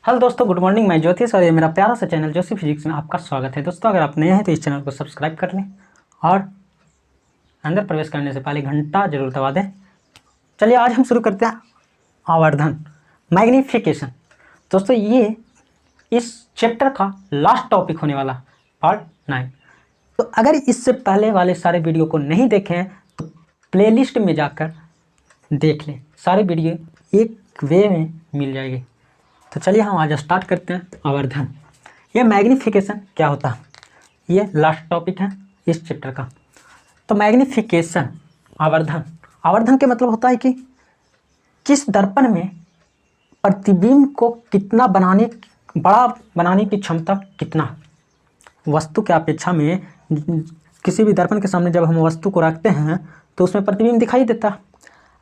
Hello दोस्तों, good morning. मैं ज्योतिष और ये मेरा प्यारा सा चैनल जोशी फिजिक्स में आपका स्वागत है। दोस्तों, अगर आप नए हैं तो इस चैनल को सब्सक्राइब कर लें और अंदर प्रवेश करने से पहले घंटा जरूर दबा दें। चलिए आज हम शुरू करते हैं आवर्धन, मैग्नीफिकेशन। दोस्तों, ये इस चैप्टर का लास्ट टॉपिक होने वाला, पार्ट 9। तो अगर इससे पहले वाले सारे वीडियो को नहीं देखे हैं तो प्लेलिस्ट में जाकर देख लें। सारे वीडियो एक वे में मिल जाएगी। तो चलिए हम आज स्टार्ट करते हैं आवर्धन। ये मैग्नीफिकेशन क्या होता है, ये लास्ट टॉपिक है इस चैप्टर का। तो मैग्नीफिकेशन, आवर्धन के मतलब होता है कि किस दर्पण में प्रतिबिंब को कितना बड़ा बनाने की क्षमता कितना। वस्तु के अपेक्षा में किसी भी दर्पण के सामने जब हम वस्तु को रखते हैं तो उसमें प्रतिबिंब दिखाई देता है।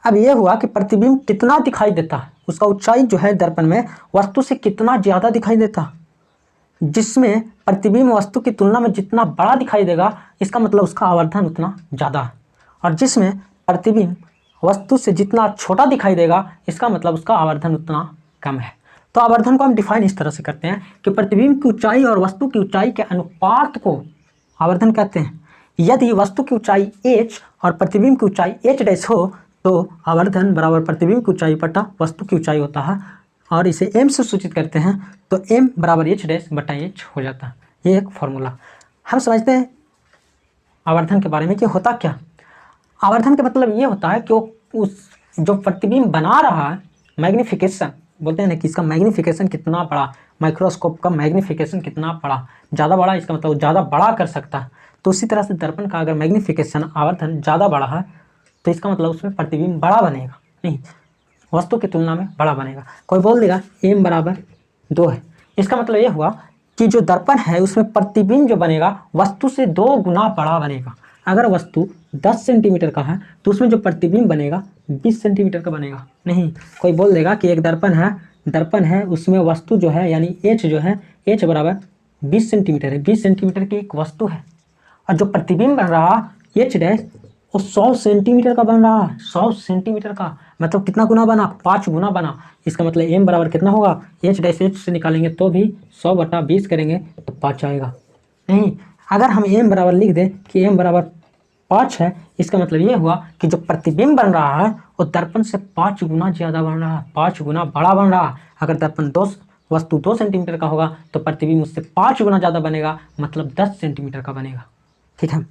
अब ये हुआ कि प्रतिबिंब कितना दिखाई देता है, उसका ऊंचाई जो है दर्पण में वस्तु से कितना ज़्यादा दिखाई देता है। जिसमें प्रतिबिंब वस्तु की तुलना में जितना बड़ा दिखाई देगा, इसका मतलब उसका आवर्धन उतना ज़्यादा है। और जिसमें प्रतिबिंब वस्तु से जितना छोटा दिखाई देगा, इसका मतलब उसका आवर्धन उतना कम है। तो आवर्धन को हम डिफाइन इस तरह से करते हैं कि प्रतिबिंब की ऊंचाई और वस्तु की ऊंचाई के अनुपात को आवर्धन कहते हैं। यदि वस्तु की ऊंचाई h और प्रतिबिंब की ऊंचाई h' हो तो आवर्धन बराबर प्रतिबिंब की ऊंचाई बटा वस्तु की ऊंचाई होता है, और इसे m से सूचित करते हैं तो m बराबर h' बटा h हो जाता है। ये एक फॉर्मूला। हम समझते हैं आवर्धन के बारे में कि होता क्या। आवर्धन का मतलब ये होता है कि उस जो प्रतिबिंब बना रहा है, मैग्नीफिकेशन बोलते हैं ना कि इसका मैग्नीफिकेशन कितना बड़ा, माइक्रोस्कोप का मैग्नीफिकेशन कितना बड़ा, ज़्यादा बड़ा, इसका मतलब ज़्यादा बड़ा कर सकता है। तो उसी तरह से दर्पण का अगर मैग्नीफिकेशन आवर्धन ज़्यादा बड़ा है तो इसका मतलब उसमें प्रतिबिंब बड़ा बनेगा, नहीं वस्तु की तुलना में बड़ा बनेगा। कोई बोल देगा m बराबर 2 है, इसका मतलब ये हुआ कि जो दर्पण है उसमें प्रतिबिंब जो बनेगा वस्तु से 2 गुना बड़ा बनेगा। अगर वस्तु 10 सेंटीमीटर का है तो उसमें जो प्रतिबिंब बनेगा 20 सेंटीमीटर का बनेगा। नहीं, कोई बोल देगा कि एक दर्पण है उसमें वस्तु जो है यानी h जो है h बराबर 20 सेंटीमीटर है, 20 सेंटीमीटर की एक वस्तु है, और जो प्रतिबिंब बन रहा h' वो 100 सेंटीमीटर का बन रहा है। 100 सेंटीमीटर का मतलब कितना गुना बना, 5 गुना बना। इसका मतलब m बराबर कितना होगा, h' से निकालेंगे तो भी 100 बटा 20 करेंगे तो 5 आएगा। नहीं, अगर हम m बराबर लिख दें कि m बराबर 5 है, इसका मतलब ये हुआ कि जो प्रतिबिंब बन रहा है वो दर्पण से 5 गुना ज़्यादा बन रहा है, 5 गुना बड़ा बन रहा है। अगर दर्पण वस्तु 2 सेंटीमीटर का होगा तो प्रतिबिंब उससे 5 गुना ज़्यादा बनेगा, मतलब 10 सेंटीमीटर का बनेगा। ठीक है।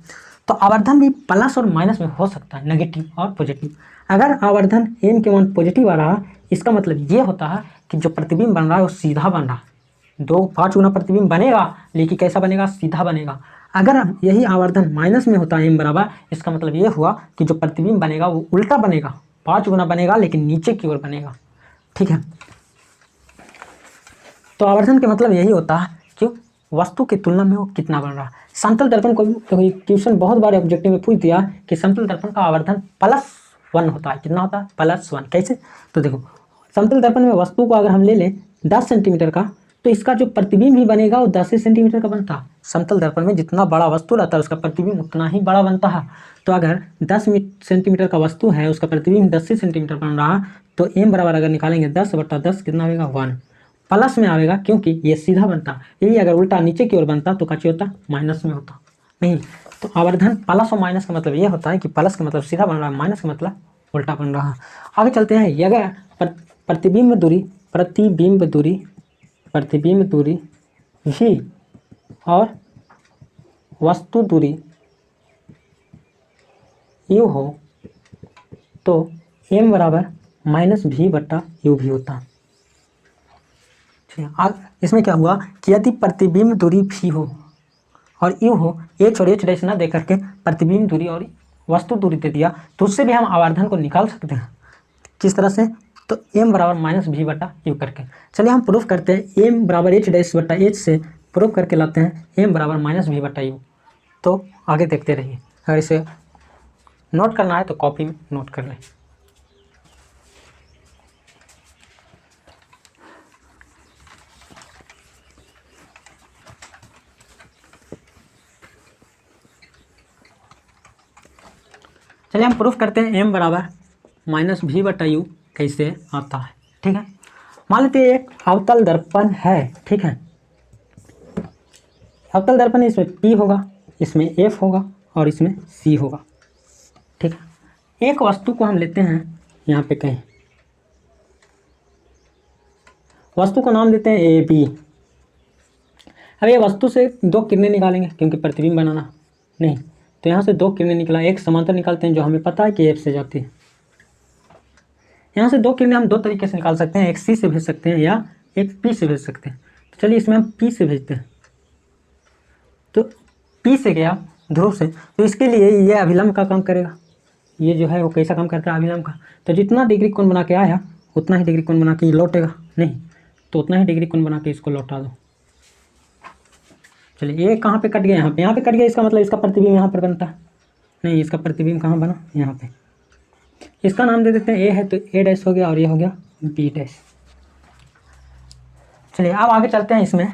तो आवर्धन भी प्लस और माइनस में हो सकता है, नेगेटिव और पॉजिटिव। अगर आवर्धन m के मान पॉजिटिव आ रहा है, इसका मतलब ये होता है कि जो प्रतिबिंब बन रहा है वो सीधा बन रहा है। 5 गुना प्रतिबिंब बनेगा, लेकिन कैसा बनेगा, सीधा बनेगा। अगर यही आवर्धन माइनस में होता है m बराबर, इसका मतलब ये हुआ कि जो प्रतिबिंब बनेगा वो उल्टा बनेगा, 5 गुना बनेगा लेकिन नीचे की ओर बनेगा। ठीक है। तो आवर्धन का मतलब यही होता है कि वस्तु की तुलना में वो कितना बन रहा है। समतल दर्पण को क्वेश्चन बहुत बार ऑब्जेक्टिव में पूछ दिया कि समतल दर्पण का आवर्धन +1 होता है। कितना होता है, +1। कैसे, तो देखो समतल दर्पण में वस्तु को अगर हम ले लें 10 सेंटीमीटर का, तो इसका जो प्रतिबिंब भी बनेगा वो 10 सेंटीमीटर का बनता है। समतल दर्पण में जितना बड़ा वस्तु रहता है उसका प्रतिबिंब उतना ही बड़ा बनता है। तो अगर 10 सेंटीमीटर का वस्तु है, उसका प्रतिबिंब 10 सेंटीमीटर बन रहा है, तो m बराबर अगर निकालेंगे 10 बटा 10 कितना आएगा, 1। प्लस में आएगा क्योंकि ये सीधा बनता, यही अगर उल्टा नीचे की ओर बनता तो कैसे होता, माइनस में होता। नहीं, तो आवर्धन प्लस और माइनस का मतलब ये होता है कि प्लस का मतलब सीधा बन रहा है, माइनस का मतलब उल्टा बन रहा है। आगे चलते हैं। ये अगर प्रतिबिंब दूरी v और वस्तु दूरी u हो तो m बराबर -v बटा u भी होता है। इसमें क्या हुआ कि यदि प्रतिबिंब दूरी v हो और u हो, h और h' ना दे करके प्रतिबिंब दूरी और वस्तु दूरी दे दिया, तो उससे भी हम आवर्धन को निकाल सकते हैं। किस तरह से, तो m बराबर -v बटा u करके। चलिए हम प्रूफ करते हैं। m बराबर h' बटा h से प्रूफ करके लाते हैं m बराबर -v बटा u। तो आगे देखते रहिए। अगर इसे नोट करना है तो कॉपी में नोट कर लें। चलिए हम प्रूफ करते हैं m बराबर -v बटा u कैसे आता है। ठीक है। मान लेते हैं एक अवतल दर्पण है, ठीक है। अवतल दर्पण इसमें P होगा, इसमें F होगा और इसमें C होगा, ठीक है। एक वस्तु को हम लेते हैं यहाँ पे कहीं, वस्तु को नाम देते हैं ए बी। अब ये वस्तु से दो किरणें निकालेंगे क्योंकि प्रतिबिंब बनाना नहीं, तो यहाँ से दो किरणें निकला, एक समांतर निकालते हैं जो हमें पता है कि एफ से जाती है। यहाँ से दो किरणें हम दो तरीके से निकाल सकते हैं, एक सी से भेज सकते हैं या एक पी से भेज सकते हैं। तो चलिए इसमें हम पी से भेजते हैं। तो पी से गया ध्रुव से, तो इसके लिए ये अभिलंब का काम करेगा। ये जो है वो कैसा काम करता है, अभिलंब का। तो जितना डिग्री कोण बना के आया उतना ही डिग्री कोण बना के लौटेगा, नहीं तो उतना ही डिग्री कोण बना के इसको लौटा दो। चलिए ये कहाँ पे कट गया, यहाँ पे कट गया, इसका मतलब इसका प्रतिबिंब यहाँ पर बनता है, नहीं इसका प्रतिबिंब कहाँ बना, यहाँ पे। इसका नाम दे देते हैं ए है, तो ए डैश हो गया और ये हो गया बी डैश। चलिए अब आगे चलते हैं इसमें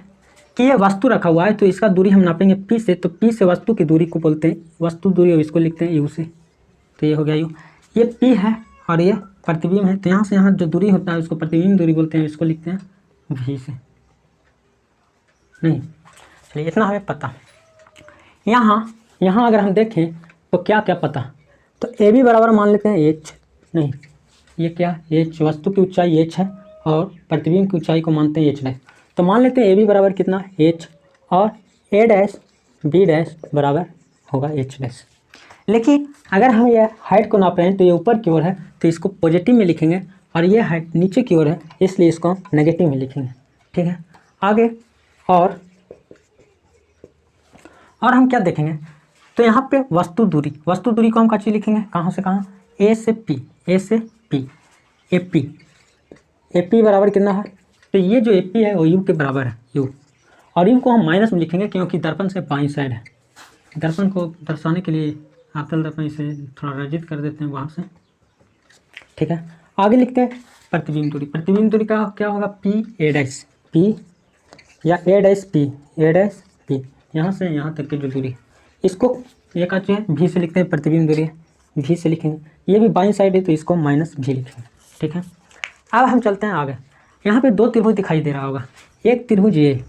कि ये वस्तु रखा हुआ है, तो इसका दूरी हम नापेंगे पी से, तो पी से वस्तु की दूरी को बोलते हैं वस्तु दूरी, और इसको लिखते हैं यू से। तो ये हो गया यू, ये पी है और ये प्रतिबिंब है, तो यहाँ से यहाँ जो दूरी होता है उसको प्रतिबिंब दूरी बोलते हैं, इसको लिखते हैं वी से। नहीं चलिए इतना हमें पता। यहाँ अगर हम देखें तो क्या क्या पता, तो ए बी बराबर मान लेते हैं एच, नहीं ये क्या एच, वस्तु की ऊंचाई एच है और प्रतिबिंब की ऊंचाई को मानते हैं एच डैश। तो मान लेते हैं ए बी बराबर कितना एच और ए डैश बी डैश बराबर होगा एच डैश। लेकिन अगर हम ये हाइट को नाप रहे हैं तो ये ऊपर की ओर है, तो इसको पॉजिटिव में लिखेंगे, और ये हाइट नीचे की ओर है इसलिए इसको हम नेगेटिव में लिखेंगे, ठीक है। आगे और हम क्या देखेंगे, तो यहाँ पे वस्तु दूरी को हम कैसे लिखेंगे, कहाँ से कहाँ, ए से पी, ए पी बराबर कितना है, तो ये जो ए पी है वो यू के बराबर है, यू, और यू को हम माइनस में लिखेंगे क्योंकि दर्पण से बाईं साइड है। दर्पण को दर्शाने के लिए अवतल दर्पण इसे थोड़ा रजित कर देते हैं वहाँ से, ठीक है। आगे लिखते हैं प्रतिबिंब दूरी का क्या होगा, पी ए डैश पी या ए डैश पी, यहाँ से यहाँ तक की जो दूरी, इसको ये का जो है भी से लिखते हैं, प्रतिबिंब दूरी भी से लिखेंगे, ये भी बाईं साइड है तो इसको माइनस भी लिखेंगे, ठीक है। अब हम चलते हैं आगे, यहाँ पे दो त्रिभुज दिखाई दे रहा होगा, एक त्रिभुज ये,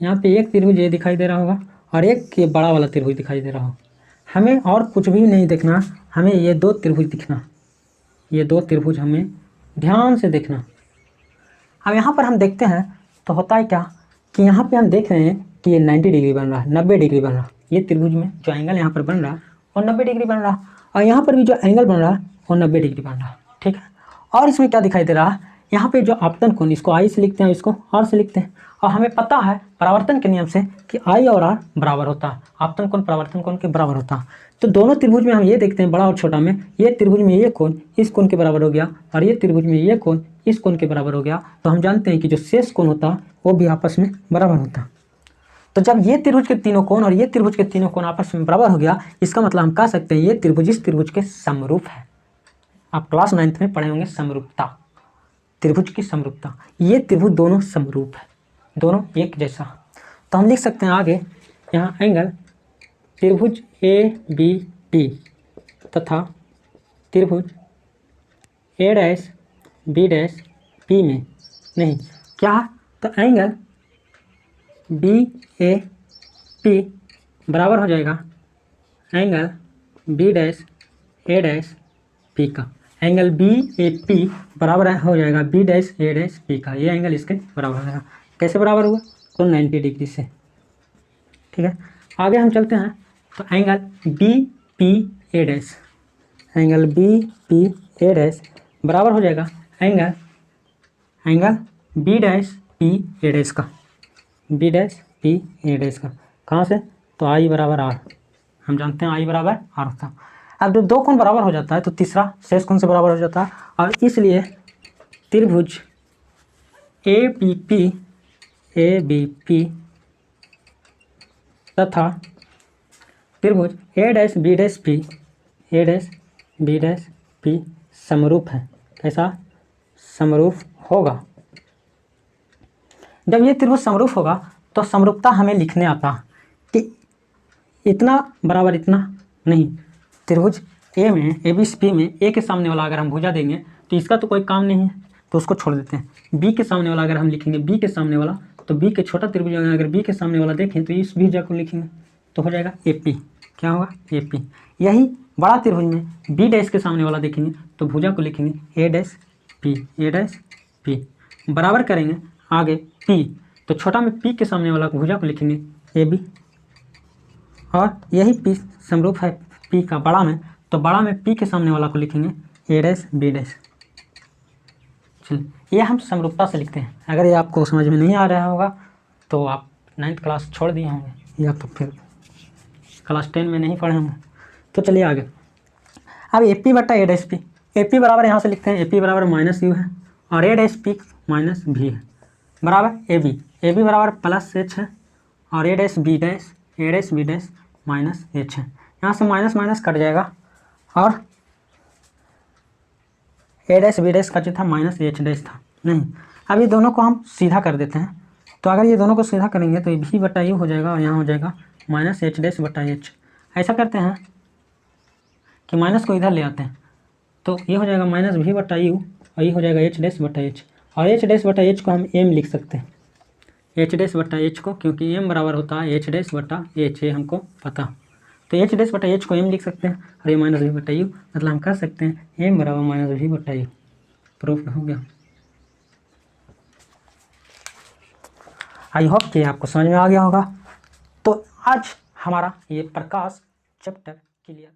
यहाँ पे एक त्रिभुज ये दिखाई दे रहा होगा और एक ये बड़ा वाला त्रिभुज दिखाई दे रहा होगा। हमें और कुछ भी नहीं देखना, हमें ये दो त्रिभुज दिखना, ये दो त्रिभुज हमें ध्यान से देखना। अब यहाँ पर हम देखते हैं तो होता है क्या कि यहाँ पे हम देख रहे हैं कि ये 90 डिग्री बन रहा है, 90 डिग्री बन रहा है, ये त्रिभुज में जो एंगल यहाँ पर बन रहा है वो 90 डिग्री बन रहा है, और यहाँ पर भी जो एंगल बन रहा है वो 90 डिग्री बन रहा है, ठीक है। और इसमें क्या दिखाई दे रहा है, यहाँ पे जो आपतन कोण, इसको आई से लिखते हैं, इसको आर से लिखते हैं, और हमें पता है परावर्तन के नियम से कि आई और आर बराबर होता है, आपतन कोण परावर्तन कोण के बराबर होता है। तो दोनों त्रिभुज में हम ये देखते हैं, बड़ा और छोटा में, ये त्रिभुज में ये कोण इस कोण के बराबर हो गया और ये त्रिभुज में ये कोण इस कोण के बराबर हो गया, तो हम जानते हैं कि जो शेष कोण होता है वो भी आपस में बराबर होता है। तो जब ये त्रिभुज के तीनों कोण और ये त्रिभुज के तीनों कोण आपस में बराबर हो गया, इसका मतलब हम कह सकते हैं ये त्रिभुज इस त्रिभुज के समरूप है। आप क्लास 9th में पढ़े होंगे समरूपता, त्रिभुज की समरूपता, ये त्रिभुज दोनों समरूप है, दोनों एक जैसा। तो हम लिख सकते हैं आगे, यहाँ एंगल त्रिभुज ए बी टी तथा त्रिभुज ए डैश बी डैश पी में, नहीं क्या, तो एंगल बी ए पी बराबर हो जाएगा एंगल बी डैश ए डैश पी का, एंगल बी ए पी बराबर हो जाएगा बी डैश ए डैश पी का, ये एंगल इसके बराबर हो जाएगा। कैसे बराबर हुआ, तो 90 डिग्री से, ठीक है। आगे हम चलते हैं, तो angle B P A dash, angle B P A dash बराबर हो जाएगा angle B dash P A dash का, B dash P A dash का, कहाँ से, तो आई बराबर आर, हम जानते हैं आई बराबर आर होता। अब जब दो कोण बराबर हो जाता है तो तीसरा शेष कोण से बराबर हो जाता है, और इसलिए त्रिभुज ए बी पी तथा त्रिभुज ए डैश बी डैश पी समरूप है। कैसा, समरूप होगा। जब ये त्रिभुज समरूप होगा तो समरूपता हमें लिखने आता कि इतना बराबर इतना नहीं, त्रिभुज ए में ए बी पी में ए के सामने वाला अगर हम भुजा देंगे तो इसका तो कोई काम नहीं है, तो उसको छोड़ देते हैं। बी के सामने वाला अगर हम लिखेंगे बी के सामने वाला, तो बी के छोटा त्रिभुज अगर बी के सामने वाला देखें तो इस भुजा को लिखेंगे तो हो जाएगा ए पी। क्या होगा? A P. यही बड़ा त्रिभुज में बी डैश के सामने वाला देखेंगे तो भुजा को लिखेंगे ए dash P, A dash P. बराबर करेंगे आगे पी, तो छोटा में पी के सामने वाला भुजा को लिखेंगे ए बी, और यही पी समरूप है पी का बड़ा में, तो बड़ा में पी के सामने वाला को लिखेंगे ए डैश बी डैश। चलिए, ये हम समरूपता से लिखते हैं। अगर ये आपको समझ में नहीं आ रहा होगा तो आप 9th क्लास छोड़ दिए होंगे या तो फिर क्लास 10 में नहीं पढ़े होंगे। तो चलिए आगे। अब ए पी बटा A dash P, A P बराबर यहाँ से लिखते हैं ए पी बराबर माइनस यू है और ए डैश पी माइनस भी है, बराबर ए बी बराबर प्लस एच है और A dash B dash minus H है। यहाँ से माइनस माइनस कट जाएगा और ए डैश बी डैश का जो था माइनस एच डैश था नहीं। अब ये दोनों को हम सीधा कर देते हैं, तो अगर ये दोनों को सीधा करेंगे तो ये भी बटा यू हो जाएगा और यहाँ हो जाएगा माइनस एच डैश बटा एच। ऐसा करते हैं कि माइनस को इधर ले आते हैं, तो ये हो जाएगा माइनस भी बटा यू और ये हो जाएगा एच डैश बटा एच, और एच डैश बटा एच को हम एम लिख सकते हैं, एच डैश बटा एच को, क्योंकि एम बराबर होता है एच डैश बटा एच, ये हमको पता। तो एच डैश बटा एच को एम लिख सकते हैं और ये माइनस भी बटा यू, मतलब हम कह सकते हैं एम बराबर माइनस भी बटा यू। प्रूफ हो गया। आई होप कि आपको समझ में आ गया होगा। तो आज हमारा ये प्रकाश चैप्टर क्लियर